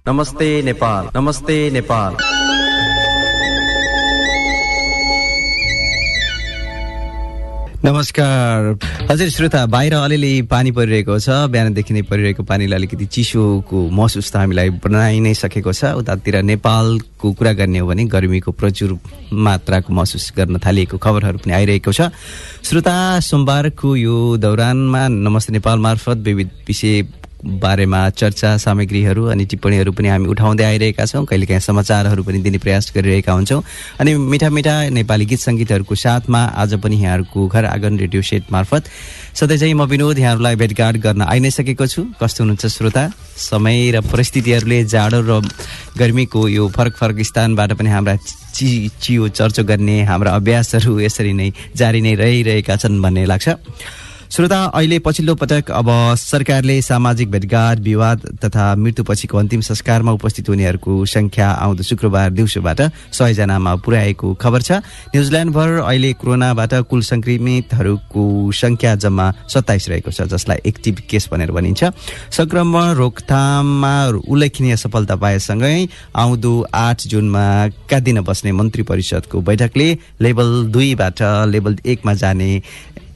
नमस्ते नेपाल, नमस्ते नेपाल। नमस्कार हजुर श्रोता, बाहिर अलिअलि पानी परिरहेको छ। बिहानदेखि नै परिरहेको पानीले अलिकति चिसोको महसुस त हामीलाई बनाइ नै सकेको छ। उतातिर नेपालको कुरा गर्ने हो भने गर्मीको प्रचुर मात्राको महसुस गर्न थालिएको खबरहरू पनि आइरहेको छ। श्रोता, सोमबारको यो दौरानमा नमस्ते नेपाल मार्फत विविध विषय बारेमा चर्चा सामग्रीहरू अनि टिप्पणीहरू पनि हामी उठाउँदै आइरहेका छौँ। कहिलेकाहीँ समाचारहरू पनि दिने प्रयास गरिरहेका हुन्छौँ। अनि मिठा मिठा नेपाली गीत सङ्गीतहरूको साथमा आज पनि यहाँहरूको घर आँगन रेडियो सेट मार्फत सधैँ म विनोद यहाँहरूलाई भेटघाट गर्न आइ नै सकेको छु। कस्तो हुनुहुन्छ श्रोता? समय र परिस्थितिहरूले जाडो र गर्मीको यो फरक फरक स्थानबाट पनि हाम्रा चियो चर्चो गर्ने हाम्रा अभ्यासहरू यसरी नै जारी नै रहिरहेका छन् भन्ने लाग्छ। श्रोता, अहिले पछिल्लो पटक अब सरकारले सामाजिक भेटघाट, विवाद तथा मृत्युपछिको अन्तिम संस्कारमा उपस्थित हुनेहरूको संख्या आउँदो शुक्रबार दिउँसोबाट 100 जनामा पुर्याएको खबर छ। न्युजिल्यान्डभर अहिले कोरोनाबाट कुल संक्रमितहरूको संख्या जम्मा 27 रहेको छ, जसलाई एक्टिभ केस भनेर भनिन्छ। संक्रमण रोकथाममा उल्लेखनीय सफलता पाएसँगै आउँदो 8 जुनमा एकादिन बस्ने मन्त्री परिषदको बैठकले लेभल 2 बाट लेभल 1 मा जाने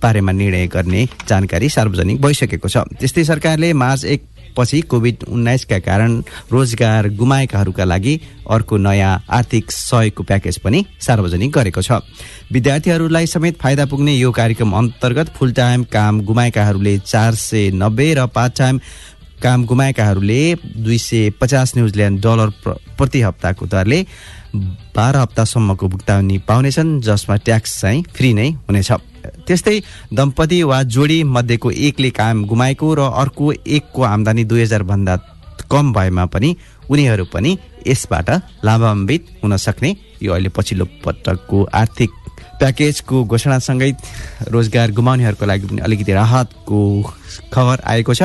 बारेमा निर्णय गर्ने जानकारी सार्वजनिक भइसकेको छ। त्यस्तै सरकारले मार्च 1 पछि कोभिड-19 का कारण रोजगार गुमाएकाहरूका लागि अर्को नयाँ आर्थिक सहयोगको प्याकेज पनि सार्वजनिक गरेको छ। विद्यार्थीहरूलाई समेत फाइदा पुग्ने यो कार्यक्रम अन्तर्गत फुल टाइम काम गुमाएकाहरूले 490 र पार्ट टाइम काम गुमाएकाहरूले 250 न्युजिल्यान्ड डलर प्रति हप्ताको दरले 12 हप्तासम्मको भुक्तानी पाउनेछन्, जसमा ट्याक्स चाहिँ फ्री नै हुनेछ। त्यस्तै दम्पति वा जोडी मध्येको एकले काम गुमाएको र अर्को एकको आम्दानी 2000 भन्दा कम भएमा पनि उनीहरू पनि यसबाट लाभान्वित हुन सक्ने यो अहिले पछिल्लो पटकको आर्थिक प्याकेजको घोषणासँगै रोजगार गुमाउनेहरूको लागि पनि अलिकति राहतको खबर आएको छ।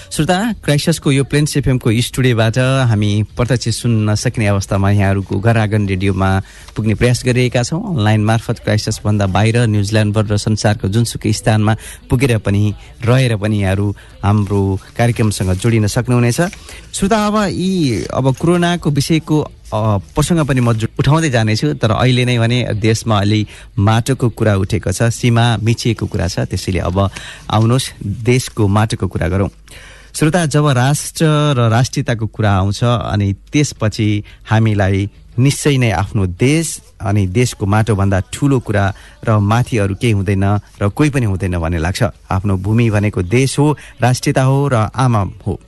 श्रोता, क्राइसिसको यो प्लेन्स एफएमको स्टुडियोबाट हामी प्रत्यक्ष सुन्न सक्ने अवस्थामा यहाँहरूको घर आँगन रेडियोमा पुग्ने प्रयास गरिरहेका छौँ। अनलाइन मार्फत क्राइसिसभन्दा बाहिर न्युजिल्यान्डभर र संसारको जुनसुकै स्थानमा पुगेर पनि रहेर पनि यहाँहरू हाम्रो कार्यक्रमसँग जोडिन सक्नुहुनेछ। श्रोता, अब कोरोनाको विषयको प्रसङ्ग पनि म उठाउँदै जानेछु, तर अहिले नै भने देशमा अलि माटोको कुरा उठेको छ, सीमा मिचिएको कुरा छ। त्यसैले अब आउनुहोस् देशको माटोको कुरा गरौँ। श्रोता, जब राष्ट्र र राष्ट्रियताको कुरा आउँछ अनि त्यसपछि हामीलाई निश्चय नै आफ्नो देश अनि देशको माटोभन्दा ठुलो कुरा र माथि अरू केही हुँदैन र कोही पनि हुँदैन भन्ने लाग्छ। आफ्नो भूमि भनेको देश हो, राष्ट्रियता हो र आमा हो।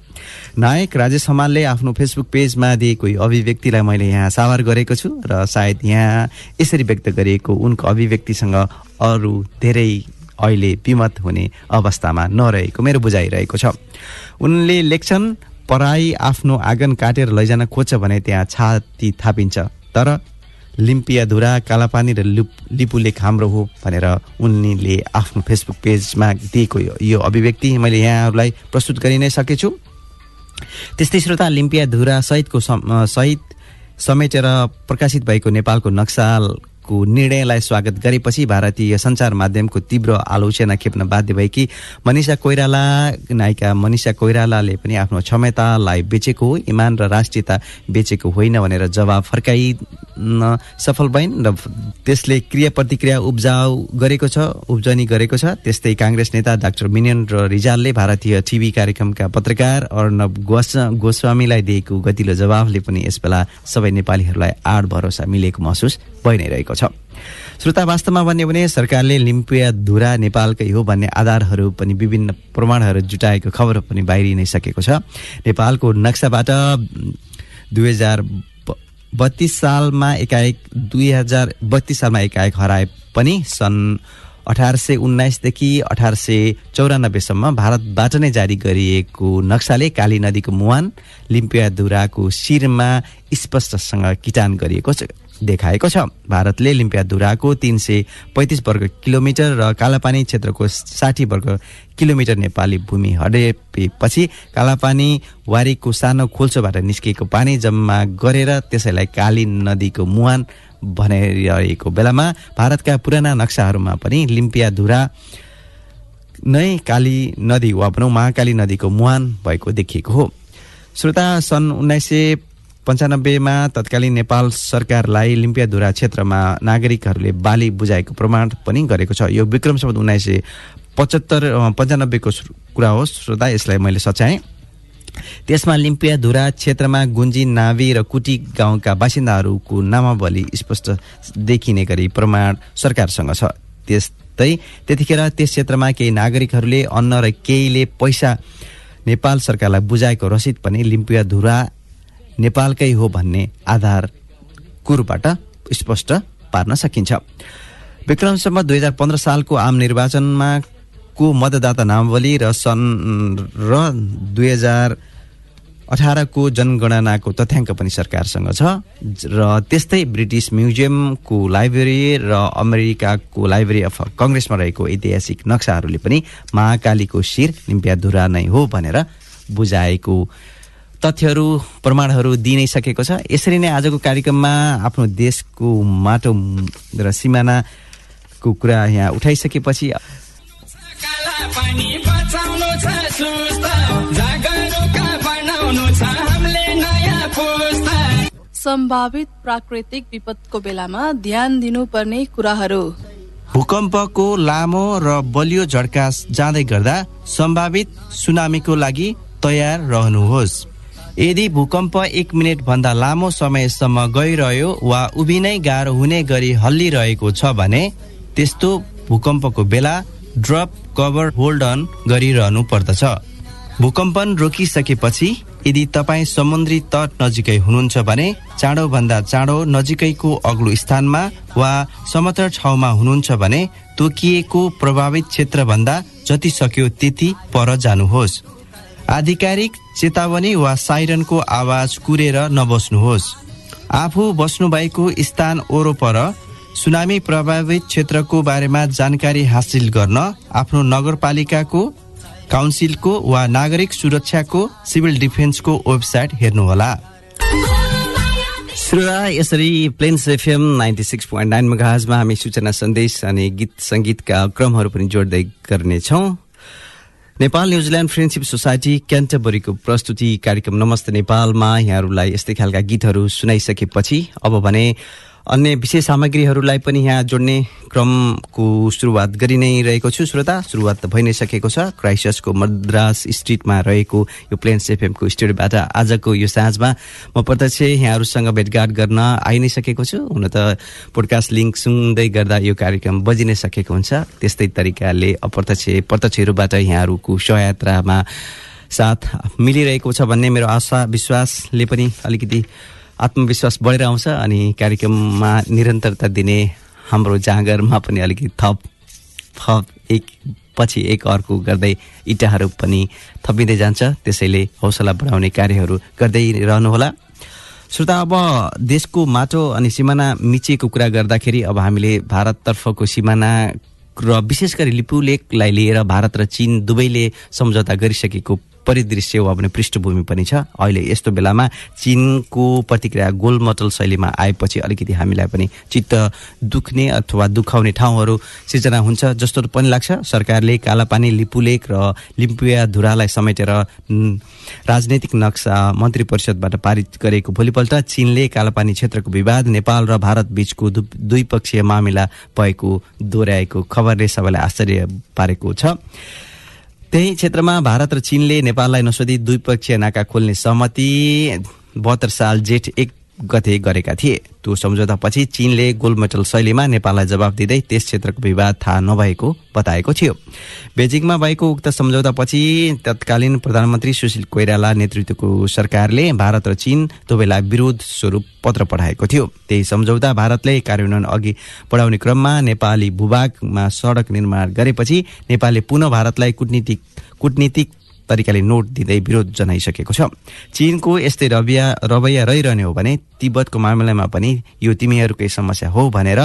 नायक राजेश हमालले आफ्नो फेसबुक पेजमा दिएको अभिव्यक्तिलाई मैले यहाँ साभार गरेको छु र सायद यहाँ यसरी व्यक्त गरिएको उनको अभिव्यक्तिसँग अरू धेरै अहिले विमत हुने अवस्थामा नरहेको मेरो बुझाइरहेको छ। उनले लेख्छन्, पराई आफ्नो आँगन काटेर लैजान खोज्छ भने त्यहाँ छाती थापिन्छ, तर लिम्पियाधुरा, कालापानी र लिपुलेख हाम्रो हो भनेर उनले आफ्नो फेसबुक पेजमा दिएको यो अभिव्यक्ति मैले यहाँहरूलाई प्रस्तुत गरि नै सकेछु। त्यस्तै श्रोता, लिम्पियाधुरा सहित समेटेर प्रकाशित भएको नेपालको नक्साको निर्णयलाई स्वागत गरेपछि भारतीय सञ्चार माध्यमको तीव्र आलोचना खेप्न बाध्य भएकी नायिका मनिषा कोइरालाले पनि आफ्नो क्षमतालाई बेचेको हो, इमान र राष्ट्रियता बेचेको होइन भनेर जवाब फर्काइन सफल भइन् र त्यसले क्रिया प्रतिक्रिया उब्जनी गरेको छ। त्यस्तै काङ्ग्रेस नेता डाक्टर मिनेन्द्र रिजालले भारतीय टिभी कार्यक्रमका पत्रकार अर्णव गोस्वामीलाई दिएको गतिलो जवाबले पनि यसबेला सबै नेपालीहरूलाई आड भरोसा मिलेको महसुस भइ नै रहेको छ। श्रोता, वास्तवमा भन्यो भने सरकारले लिम्पियाधुरा नेपालकै हो भन्ने आधारहरू पनि विभिन्न प्रमाणहरू जुटाएको खबर पनि बाहिरी नै सकेको छ। नेपालको नक्साबाट 2032 सालमा एकाएक हराए पनि सन् 1819 देखि 1894 सम्म भारतबाट नै जारी गरिएको नक्साले काली नदीको मुहान लिम्पियाधुराको शिरमा स्पष्टसँग किटान गरिएको देखाएको छ। भारतले लिम्पियाधुराको 335 वर्ग किलोमिटर र कालापानी क्षेत्रको 60 वर्ग किलोमिटर नेपाली भूमि हडेपछि कालापानी वारीको सानो खोल्सोबाट निस्किएको पानी जम्मा गरेर त्यसैलाई काली नदीको मुहान भनिरहेको बेलामा भारतका पुराना नक्साहरूमा पनि लिम्पियाधुरा नै काली नदी वा भनौँ महाकाली नदीको मुहान भएको देखिएको हो। श्रोता सन् 1995मा तत्कालीन नेपाल सरकारलाई लिम्पियाधुरा क्षेत्रमा नागरिकहरूले बाली बुझाएको प्रमाण पनि गरेको छ। यो विक्रम सम्वत 1995 को कुरा हो श्रोता, यसलाई मैले सच्याएँ। त्यसमा लिम्पियाधुरा क्षेत्रमा गुन्जी, नाभी र कुटी गाउँका बासिन्दाहरूको नामावली स्पष्ट देखिने गरी प्रमाण सरकारसँग छ। त्यतिखेर त्यस क्षेत्रमा केही नागरिकहरूले अन्न र केहीले पैसा नेपाल सरकारलाई बुझाएको रसिद पनि लिम्पियाधुरा नेपालकै हो भन्ने आधारको रूपबाट स्पष्ट पार्न सकिन्छ। विक्रम सम्वत 2015 सालको आम निर्वाचनमा को मतदाता नामावली र सन् 2018 को जनगणनाको तथ्याङ्क पनि सरकारसँग छ र त्यस्तै ब्रिटिस म्युजियमको लाइब्रेरी र अमेरिकाको लाइब्रेरी अफ कङ्ग्रेसमा रहेको ऐतिहासिक नक्साहरूले पनि महाकालीको शिर लिम्पियाधुरा नै हो भनेर बुझाएको तथ्यहरू प्रमाणहरू दिइ नै सकेको छ। यसरी नै आजको कार्यक्रममा आफ्नो देशको माटो र सिमानाको कुरा यहाँ उठाइसकेपछि सम्भावित प्राकृतिक विपदको बेलामा ध्यान दिनुपर्ने कुराहरू। भूकम्पको लामो र बलियो झड्का जाँदै गर्दा सम्भावित सुनामीको लागि तयार रहनुहोस्। यदि भूकम्प 1 मिनेट भन्दा लामो समयसम्म गइरह्यो वा उभिनै गाह्रो हुने गरी हल्लिरहेको छ भने त्यस्तो भूकम्पको बेला ड्रप, कभर, होल्ड अन गरिरहनु पर्दछ। भूकम्पन रोकिसकेपछि यदि तपाईँ समुद्री तट नजिकै हुनुहुन्छ भने चाँडोभन्दा चाँडो नजिकैको अग्लो स्थानमा वा समतल ठाउँमा हुनुहुन्छ भने तोकिएको प्रभावित क्षेत्रभन्दा जति सक्यो त्यति पर जानुहोस्। आधिकारिक चेतावनी वा साइरनको आवाज कुरेर नबस्नुहोस्। आफू बस्नुभएको स्थान वरपर सुनामी प्रभावित क्षेत्रको बारेमा जानकारी हासिल गर्न आफ्नो नगरपालिकाको, काउन्सिलको वा नागरिक सुरक्षाको सिभिल डिफेन्सको वेबसाइट हेर्नुहोला। श्रोता, यसरी प्लेन्स एफएम 96.9 मेगाहर्जमा हामी सूचना सन्देश अनि गीत सङ्गीतका क्रमहरू पनि जोड्दै गर्नेछौँ। नेपाल न्युजिल्यान्ड फ्रेन्डशिप सोसाइटी क्यान्टरबरीको प्रस्तुति कार्यक्रम नमस्ते नेपालमा यहाँहरूलाई यस्तै खालका गीतहरू सुनाइसकेपछि अब भने अन्य विशेष सामग्रीहरूलाई पनि यहाँ जोड्ने क्रमको सुरुवात गरि नै रहेको छु। श्रोता, सुरुवात त भइ नै सकेको छ। क्राइस्टचर्चको मद्रास स्ट्रिटमा रहेको यो प्लेन्स एफएमको स्टुडियोबाट आजको यो साँझमा म प्रत्यक्ष यहाँहरूसँग भेटघाट गर्न आइ नै सकेको छु। हुन त पोडकास्ट लिङ्क सुन्दै गर्दा यो कार्यक्रम बजि नै सकेको हुन्छ। त्यस्तै तरिकाले प्रत्यक्षहरूबाट यहाँहरूको सहयात्रामा साथ मिलिरहेको छ भन्ने मेरो आशा विश्वासले पनि अलिकति आत्मविश्वास बढेर आउँछ अनि कार्यक्रममा निरन्तरता दिने हाम्रो जाँगरमा पनि अलिकति थप एक पछि एक अर्को गर्दै इँटाहरू पनि थपिँदै जान्छ। त्यसैले हौसला बढाउने कार्यहरू गर्दै रहनुहोला। श्रोता, अब देशको माटो अनि सिमाना मिचिएको कुरा गर्दाखेरि अब हामीले भारततर्फको सिमाना र विशेष गरी लिपुलेखलाई लिएर भारत र चीन दुवैले सम्झौता गरिसकेको परिदृश्य वा भने पृष्ठभूमि पनि छ। अहिले यस्तो बेलामा चीनको प्रतिक्रिया गोलमटल शैलीमा आएपछि अलिकति हामीलाई पनि चित्त दुख्ने अथवा दुखाउने ठाउँहरू सिर्जना हुन्छ जस्तो पनि लाग्छ। सरकारले कालापानी लिपुलेख र लिम्पियाधुरालाई समेटेर राजनैतिक नक्सा मन्त्री परिषदबाट पारित गरेको भोलिपल्ट चीनले कालापानी क्षेत्रको विवाद नेपाल र भारत बीचको द्विपक्षीय मामिला भएको दोहोऱ्याएको खबरले सबैलाई आश्चर्य पारेको छ। त्यही क्षेत्रमा भारत र चीनले नेपाललाई नसोधी द्विपक्षीय नाका खोल्ने सहमति 72 साल जेठ 1 गते गरेका थिए। त्यो सम्झौतापछि चीनले गोलमेटल शैलीमा नेपाललाई जवाफ दिँदै त्यस क्षेत्रको विवाद थाहा नभएको बताएको थियो। बेजिङमा भएको उक्त सम्झौतापछि तत्कालीन प्रधानमन्त्री सुशील कोइराला नेतृत्वको सरकारले भारत र चीन दुवैलाई विरोध स्वरूप पत्र पठाएको थियो। त्यही सम्झौता भारतले कार्यान्वयन अघि बढाउने क्रममा नेपाली भूभागमा सडक निर्माण गरेपछि नेपालले पुनः भारतलाई कूटनीतिक तरिकाले नोट दिँदै विरोध जनाइसकेको छ। चीनको यस्तै रवैया रहिरहने हो भने तिब्बतको मामिलामा पनि यो तिमीहरूकै समस्या हो भनेर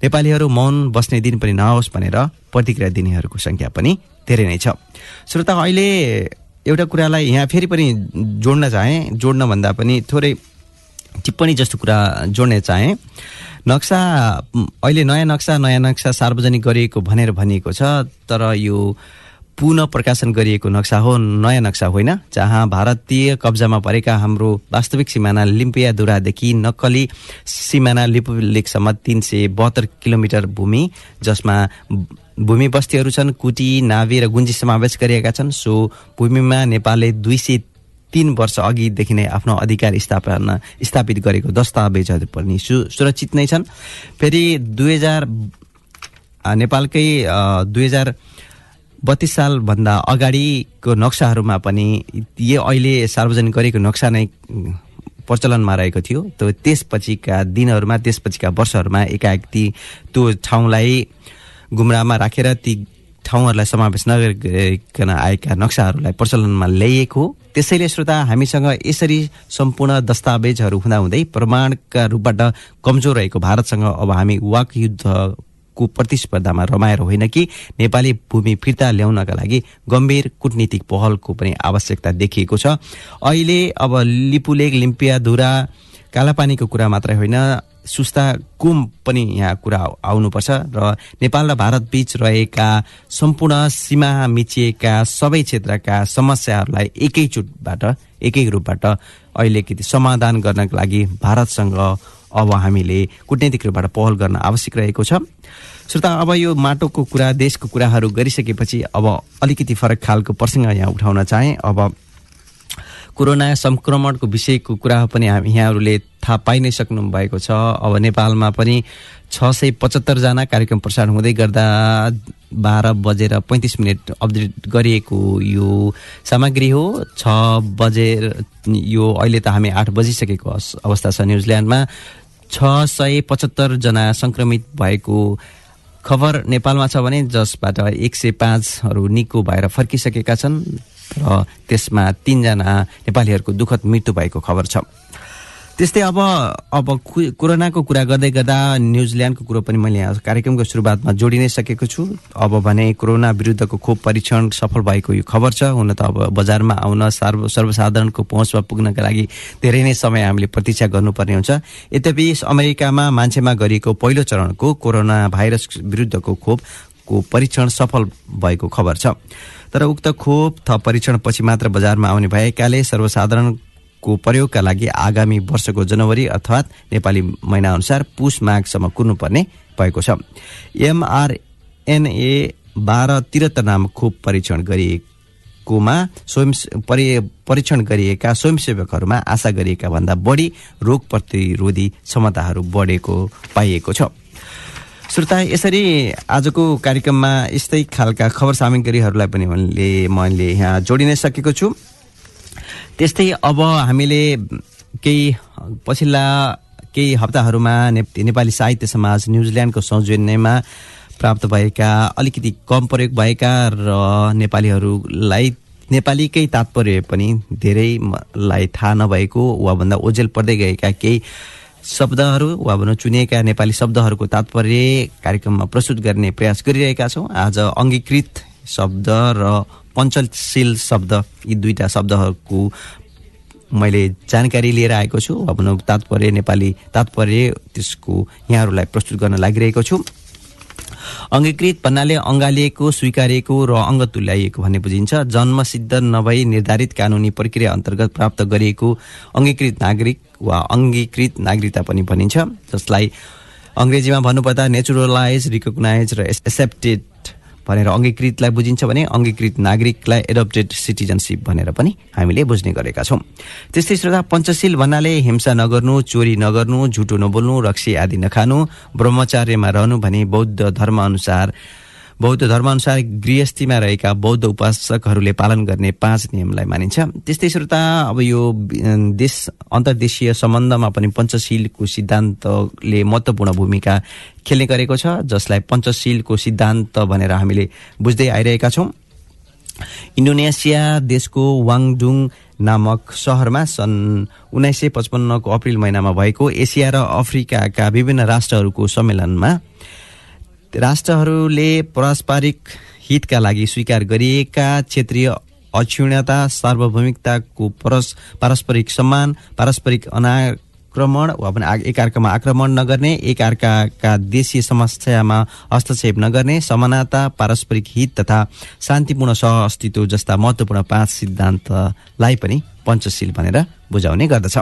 नेपालीहरू मौन बस्ने दिन पनि नहोस् भनेर प्रतिक्रिया दिनेहरूको संख्या पनि धेरै नै छ। श्रोता, अहिले एउटा कुरालाई यहाँ फेरि पनि जोड्न भन्दा पनि थोरै टिप्पणी जस्तो कुरा जोड्न चाहे। नक्सा अहिले नयाँ नक्सा सार्वजनिक गरिएको भनेर भनिएको छ, तर यो पुनः प्रकाशन गरिएको नक्सा हो, नयाँ नक्सा होइन, जहाँ भारतीय कब्जामा परेका हाम्रो वास्तविक सिमाना लिम्पियाधुरादेखि नक्कली सिमाना लिपुलेकसम्म 372 किलोमिटर भूमि, जसमा भूमि बस्तीहरू छन्, कुटी, नाभी र गुन्जी समावेश गरिएका छन्। सो भूमिमा नेपालले 203 वर्ष अघिदेखि नै आफ्नो अधिकार स्थापित गरेको दस्तावेजहरू पनि सुरक्षित नै छन्। फेरि नेपालकै 2032 सालभन्दा अगाडिको नक्साहरूमा पनि अहिले सार्वजनिक गरेको नक्सा नै प्रचलनमा रहेको थियो। त्यसपछिका दिनहरूमा, त्यसपछिका वर्षहरूमा एकाएक त्यो ठाउँलाई गुमराहमा राखेर ती ठाउँहरूलाई समावेश नगरिकन आएका नक्साहरूलाई प्रचलनमा ल्याइएको हो। त्यसैले श्रोता, हामीसँग यसरी सम्पूर्ण दस्तावेजहरू हुँदाहुँदै प्रमाणका रूपबाट कमजोर रहेको भारतसँग अब हामी वाक युद्धको प्रतिस्पर्धामा रमाएर होइन कि नेपाली भूमि फिर्ता ल्याउनका लागि गम्भीर कूटनीतिक पहलको पनि आवश्यकता देखिएको छ। अहिले अब लिपुलेक, लिम्पियाधुरा, कालापानीको कुरा मात्रै होइन, सुस्ता कुम पनि यहाँ कुरा आउनुपर्छ र नेपाल र भारत बीच रहेका सम्पूर्ण सीमा मिचिएका सबै क्षेत्रका समस्याहरूलाई एकै रूपबाट अहिलेको समाधान गर्नका लागि भारतसँग अब हामीले कूटनीतिक रूपबाट पहल गर्न आवश्यक रहेको छ। श्रोता, अब यो माटोको कुरा, देशको कुराहरू गरिसकेपछि अब अलिकति फरक खालको प्रसङ्ग यहाँ उठाउन चाहे। अब कोरोना संक्रमणको विषयको कुरा पनि यहाँहरूले थाहा पाइ नै सक्नु भएको छ। अब नेपालमा पनि 675 जना कार्यक्रम प्रसारण हुँदै गर्दा 12:35 अपडेट गरिएको यो सामग्री हो। 6 बजेर यो अहिले त हामी 8 बजिसकेको अवस्था छ। न्युजिल्यान्डमा 675 जना संक्रमित भएको खबर नेपालमा छ भने जसबाट 105 निको भएर फर्किसकेका छन् र त्यसमा 3 जना नेपालीहरूको दुःखद मृत्यु भएको खबर छ। त्यस्तै अब कोरोनाको कुरा गर्दै गर्दा न्युजिल्यान्डको कुरो पनि मैले यहाँ कार्यक्रमको सुरुवातमा जोडि नै सकेको छु। अब भने कोरोना विरुद्धको खोप परीक्षण सफल भएको यो खबर छ। हुन त अब बजारमा आउन, सर्वसाधारणको पहुँचमा पुग्नका लागि धेरै नै समय हामीले प्रतीक्षा गर्नुपर्ने हुन्छ। यद्यपि अमेरिकामा मान्छेमा गरिएको पहिलो चरणको कोरोना भाइरस विरुद्धको खोपको परीक्षण सफल भएको खबर छ। तर उक्त खोप थप परीक्षण पछि मात्र बजारमा आउने भएकाले सर्वसाधारणको प्रयोगका लागि आगामी वर्षको जनवरी अर्थात् नेपाली महिना अनुसार पुष माघसम्म कुर्नुपर्ने भएको छ। mRNA 1273 नामक खोप परीक्षण गरिएकोमा परीक्षण गरिएका स्वयंसेवकहरूमा आशा गरिएका भन्दा बढी रोग प्रतिरोधी क्षमताहरू बढेको पाइएको छ। श्रोता, यसरी आजको कार्यक्रममा यस्तै खालका खबर सामग्रीहरूलाई पनि मैले यहाँ जोडि नै सकेको छु। त्यस्तै अब हामीले पछिल्ला केही हप्ताहरूमा नेपाली साहित्य समाज न्युजिल्यान्डको सौजन्यमा प्राप्त भएका अलिकति कम प्रयोग भएका र नेपालीहरूलाई नेपालीकै तात्पर्य पनि धेरैलाई थाहा नभएको वा भन्दा ओझेल पर्दै गएका केही शब्दहरू वा भनौँ चुनिएका नेपाली शब्दहरूको तात्पर्य कार्यक्रममा प्रस्तुत गर्ने प्रयास गरिरहेका छौँ। आज अङ्गीकृत शब्द र पञ्चशील शब्द, यी दुईटा शब्दहरूको मैले जानकारी लिएर आएको छु। वा भनौँ तात्पर्य, नेपाली तात्पर्य त्यसको यहाँहरूलाई प्रस्तुत गर्न लागिरहेको छु। अङ्गीकृत भन्नाले अँगालिएको, स्वीकारिएको र अङ्ग तुल्याइएको भन्ने बुझिन्छ। जन्मसिद्ध नभई निर्धारित कानुनी प्रक्रिया अन्तर्गत प्राप्त गरिएको अङ्गीकृत नागरिक वा अङ्गीकृत नागरिकता पनि भनिन्छ, जसलाई अङ्ग्रेजीमा भन्नुपर्दा नेचुरलाइज, रिकग्नाइज र एक्सेप्टेड भनेर अङ्गीकृतलाई बुझिन्छ भने अङ्गीकृत नागरिकलाई एडप्टेड सिटिजनसिप भनेर पनि हामीले बुझ्ने गरेका छौँ। त्यस्तै श्रोता, पञ्चशील भन्नाले हिंसा नगर्नु, चोरी नगर्नु, झुटो नबोल्नु, रक्सी आदि नखानु, ब्रह्मचार्यमा रहनु भने बौद्ध धर्मअनुसार गृहस्थीमा रहेका बौद्ध उपासकहरूले पालन गर्ने 5 नियमलाई मानिन्छ। त्यस्तै श्रोता, अब यो अन्तर्देशीय सम्बन्धमा पनि पञ्चशीलको सिद्धान्तले महत्त्वपूर्ण भूमिका खेल्ने गरेको छ, जसलाई पञ्चशीलको सिद्धान्त भनेर हामीले बुझ्दै आइरहेका छौँ। इन्डोनेसिया देशको वाङडुङ नामक शहरमा सन् 1955 को अप्रिल महिनामा भएको एसिया र अफ्रिकाका विभिन्न राष्ट्रहरूको सम्मेलनमा राष्ट्रहरूले पारस्परिक हितका लागि स्वीकार गरिएका क्षेत्रीय अक्षुण्णता, सार्वभौमिकताको पारस्परिक सम्मान, पारस्परिक आक्रमण वा पनि एकअर्कामा आक्रमण नगर्ने, एकअर्काका देशीय समस्यामा हस्तक्षेप नगर्ने, समानता, पारस्परिक हित तथा शान्तिपूर्ण सहअस्तित्व जस्ता महत्त्वपूर्ण 5 सिद्धान्तलाई पनि पञ्चशील भनेर बुझाउने गर्दछ।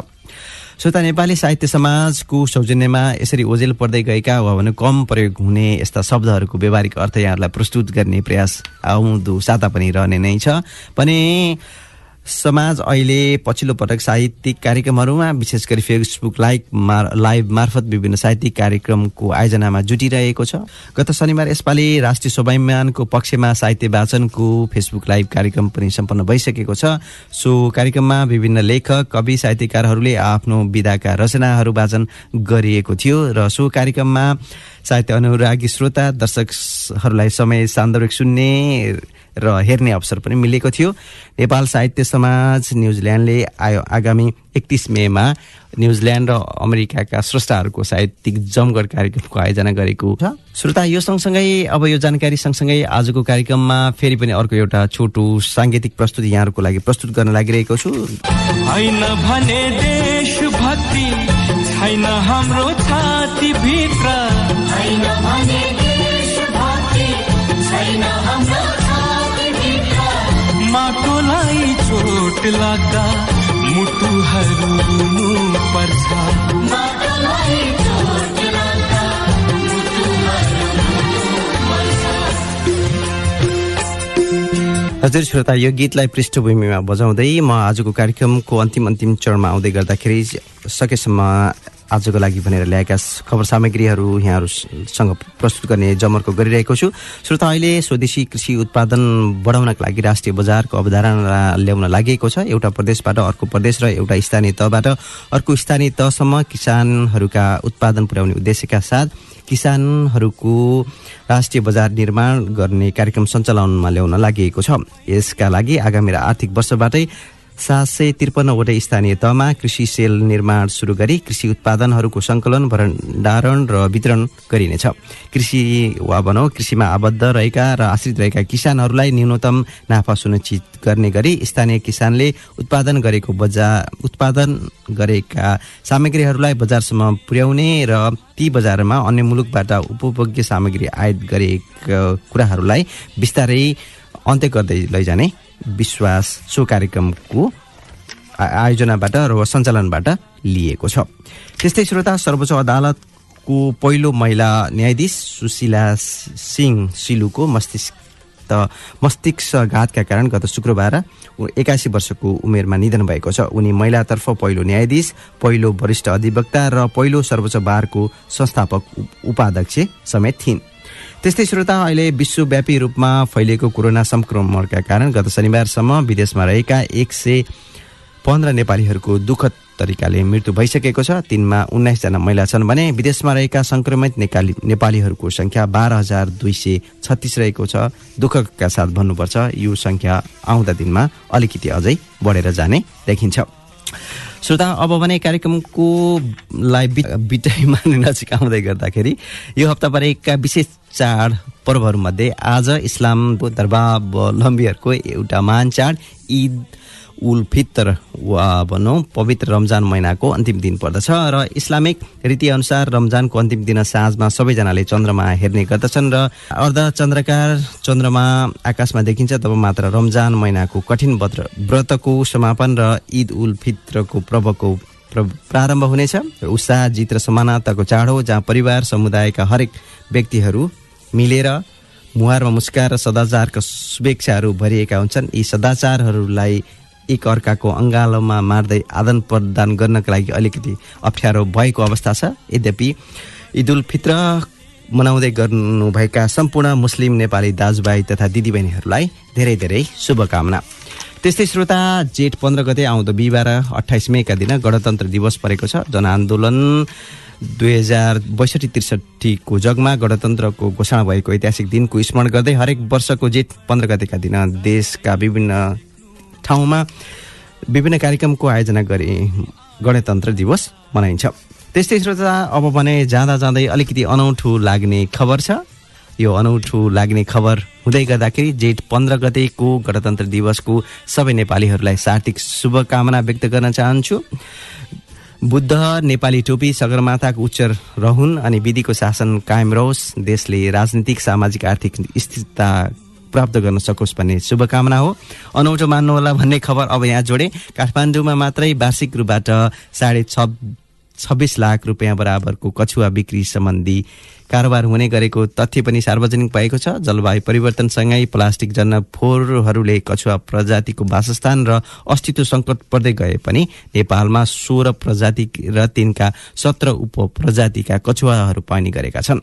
श्रोता, नेपाली साहित्य समाजको सौजन्यमा यसरी ओझेल पर्दै गएका वा भने कम प्रयोग हुने यस्ता शब्दहरूको व्यावहारिक अर्थ यहाँहरूलाई प्रस्तुत गर्ने प्रयास आउँदो साता पनि रहने नै छ। पनि समाज अहिले पछिल्लो पटक साहित्यिक कार्यक्रमहरूमा विशेष गरी फेसबुक लाइभ मार्फत विभिन्न साहित्यिक कार्यक्रमको आयोजनामा जुटिरहेको छ। गत शनिबार यसपालि राष्ट्रिय स्वाभिमानको पक्षमा साहित्य वाचनको फेसबुक लाइभ कार्यक्रम पनि सम्पन्न भइसकेको छ। सो कार्यक्रममा विभिन्न लेखक, कवि, साहित्यकारहरूले आफ्नो विधाका रचनाहरू वाचन गरिएको थियो र सो कार्यक्रममा साहित्य अनुरागी श्रोता दर्शकहरूलाई समय सान्दर्भिक सुन्ने र हेर्ने अवसर पनि मिलेको थियो। नेपाल साहित्य समाज न्युजिल्यान्डले आगामी 31 मेमा न्युजिल्यान्ड र अमेरिकाका स्रष्टाहरूको साहित्यिक जमघट कार्यक्रमको आयोजना गरेको छ। श्रोता, यो सँगसँगै अब यो जानकारी सँगसँगै आजको कार्यक्रममा फेरि पनि अर्को एउटा छोटो साङ्गीतिक प्रस्तुति यहाँहरूको लागि प्रस्तुत गर्न लागिरहेको छु। हैन भने देशभक्ति छैन हाम्रो छाती भित्र, हैन भने देशभक्ति छैन हाम्रो छाती भित्र, माटोलाई चोट लाग्दा मुटुहरू रुनु पर्छ, माटोलाई चोट लाग्दा मुटुहरू रुनु पर्छ। हजुर श्रोता, यो गीतलाई पृष्ठभूमिमा बजाउँदै म आजको कार्यक्रमको अन्तिम चरणमा आउँदै गर्दाखेरि सकेसम्म आजको लागि भनेर ल्याएका खबर सामग्रीहरू यहाँहरूसँग प्रस्तुत गर्ने जमर्को गरिरहेको छु। श्रोता, अहिले स्वदेशी कृषि उत्पादन बढाउनका लागि राष्ट्रिय बजारको अवधारणा ल्याउन लागेको छ। एउटा प्रदेशबाट अर्को प्रदेश र एउटा स्थानीय तहबाट अर्को स्थानीय तहसम्म किसानहरूका उत्पादन पुर्याउने उद्देश्यका साथ किसानहरूको राष्ट्रिय बजार निर्माण गर्ने कार्यक्रम सञ्चालनमा ल्याउन लागेको छ। यसका लागि आगामी आर्थिक वर्षबाटै 753वटै स्थानीय तहमा कृषि सेल निर्माण सुरु गरी कृषि उत्पादनहरूको सङ्कलन, भण्डारण र वितरण गरिनेछ। कृषि वा भनौँ कृषिमा आबद्ध रहेका र आश्रित रहेका किसानहरूलाई न्यूनतम नाफा सुनिश्चित गर्ने गरी स्थानीय किसानले उत्पादन गरेका सामग्रीहरूलाई बजारसम्म पुर्याउने र ती बजारमा अन्य मुलुकबाट उपभोग्य सामग्री आयात गरेका कुराहरूलाई बिस्तारै अन्त्य गर्दै लैजाने विश्वास सो कार्यक्रमको आयोजनाबाट र सञ्चालनबाट लिएको छ। त्यस्तै श्रोता, सर्वोच्च अदालतको पहिलो महिला न्यायाधीश सुशीला सिंह सिलुको मस्तिष्कघातका कारण गत शुक्रबार 81 वर्षको उमेरमा निधन भएको छ। उनी महिलातर्फ पहिलो न्यायाधीश, पहिलो वरिष्ठ अधिवक्ता र पहिलो सर्वोच्च बारको संस्थापक उपाध्यक्ष समेत थिइन्। त्यस्तै श्रोता, अहिले विश्वव्यापी रूपमा फैलिएको कोरोना संक्रमणका कारण गत शनिबारसम्म विदेशमा रहेका 115 नेपालीहरूको दुःखद तरिकाले मृत्यु भइसकेको छ। तिनमा 19 जना महिला छन् भने विदेशमा रहेका संक्रमित नेपालीहरूको संख्या 12,236 रहेको छ। दुःखका साथ भन्नुपर्छ, यो संख्या आउँदा दिनमा अलिकति अझै बढेर जाने देखिन्छ। श्रोता, अब भने कार्यक्रमको लाइभ बिटाइमा नजिक आउँदै गर्दाखेरि यो हप्ताभरिका विशेष चाड पर्वहरूमध्ये आज इस्लाम धर्मावलम्बीहरूको एउटा महान चाड ईद उल फितर वा भनौँ पवित्र रमजान महिनाको अन्तिम दिन पर्दछ र इस्लामिक रीतिअनुसार रमजानको अन्तिम दिन साँझमा सबैजनाले चन्द्रमा हेर्ने गर्दछन् र अर्धचन्द्रकार चन्द्रमा आकाशमा देखिन्छ। तब मात्र रमजान महिनाको कठिन व्रतको समापन र ईद उल फित्रको पर्वको प्रारम्भ हुनेछ। उत्साह, जित र समानताको चाड हो, जहाँ परिवार समुदायका हरेक व्यक्तिहरू मिलेर मुहारमा मुस्कान र सदाचारका शुभेच्छाहरू भरिएका हुन्छन्। यी सदाचारहरूलाई एक अर्काको अङ्गालोमा मार्दै आदान प्रदान गर्नका लागि अलिकति अप्ठ्यारो भएको अवस्था छ। यद्यपि ईद उल फित्र मनाउँदै गर्नुभएका सम्पूर्ण मुस्लिम नेपाली दाजुभाइ तथा दिदीबहिनीहरूलाई धेरै धेरै शुभकामना। त्यस्तै श्रोता, जेठ 15 गते आउँदो बिहिबार 28 मेका दिन गणतन्त्र दिवस परेको छ। जनआन्दोलन 2062-63 को जगमा गणतन्त्रको घोषणा भएको ऐतिहासिक दिनको स्मरण गर्दै हरेक वर्षको जेठ 15 गतेका दिन देशका विभिन्न ठाउँमा विभिन्न कार्यक्रमको आयोजना गरी गणतन्त्र दिवस मनाइन्छ। त्यस्तै श्रोता, अब भने जाँदा जाँदै अलिकति अनौठो लाग्ने खबर छ। यो अनौठो लाग्ने खबर हुँदै गर्दाखेरि जेठ 15 गतेको गणतन्त्र दिवसको सबै नेपालीहरूलाई हार्दिक शुभकामना व्यक्त गर्न चाहन्छु। बुद्ध नेपाली टोपी सगरमाथाको उच्च रहून् अनि विधिको शासन कायम रहोस्, देशले राजनीतिक सामाजिक आर्थिक स्थिरता प्राप्त गर्न सकोस् भन्ने शुभकामना हो। अनौठो मान्नुहोला भन्ने खबर अब यहाँ जोडे। काठमाडौँमा मात्रै वार्षिक रूपबाट 26 लाख रुपियाँ बराबरको कछुवा बिक्री सम्बन्धी कारोबार हुने गरेको तथ्य पनि सार्वजनिक भएको छ। जलवायु परिवर्तनसँगै प्लास्टिक जन्य फोहोरहरूले कछुवा प्रजातिको वासस्थान र अस्तित्व सङ्कट पर्दै गए पनि नेपालमा 16 प्रजाति र तिनका 17 उपप्रजातिका कछुवाहरू पाइने गरेका छन्।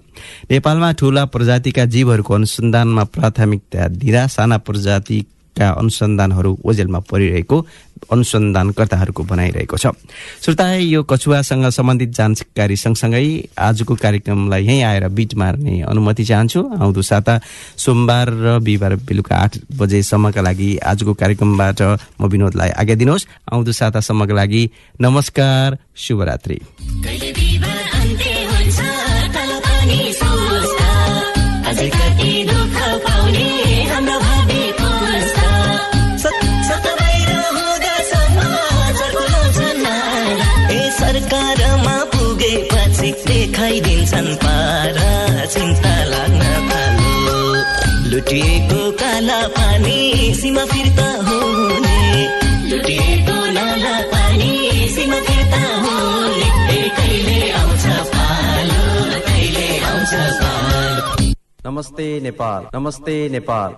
नेपालमा ठूला प्रजातिका जीवहरूको अनुसन्धानमा प्राथमिकता दिँदा साना प्रजातिका अनुसन्धानहरू ओझेलमा परिरहेको अनुसन्धानकर्ताहरूको भनाइरहेको छ। श्रोता, यो कछुवासँग सम्बन्धित जानकारी सँगसँगै आजको कार्यक्रमलाई यहीँ आएर बिट मार्ने अनुमति चाहन्छु। आउँदो साता सोमबार र बिहिबार बेलुका 8 बजेसम्मका लागि आजको कार्यक्रमबाट म विनोदलाई आज्ञा दिनुहोस्। आउँदो सातासम्मका लागि नमस्कार, शुभरात्रि। सरकारमा पुगेपछि देखाइदिन्छन् पारा, चिन्ता लाग्न थाल्यो। लुटिएको काला पानी सीमा फिर्ता हुने, लुटिएको नाला पानी सीमा फिर्ता हुने, कहिले आउँछ पालो, कहिले आउँछ पालो। नमस्ते नेपाल, नमस्ते नेपाल।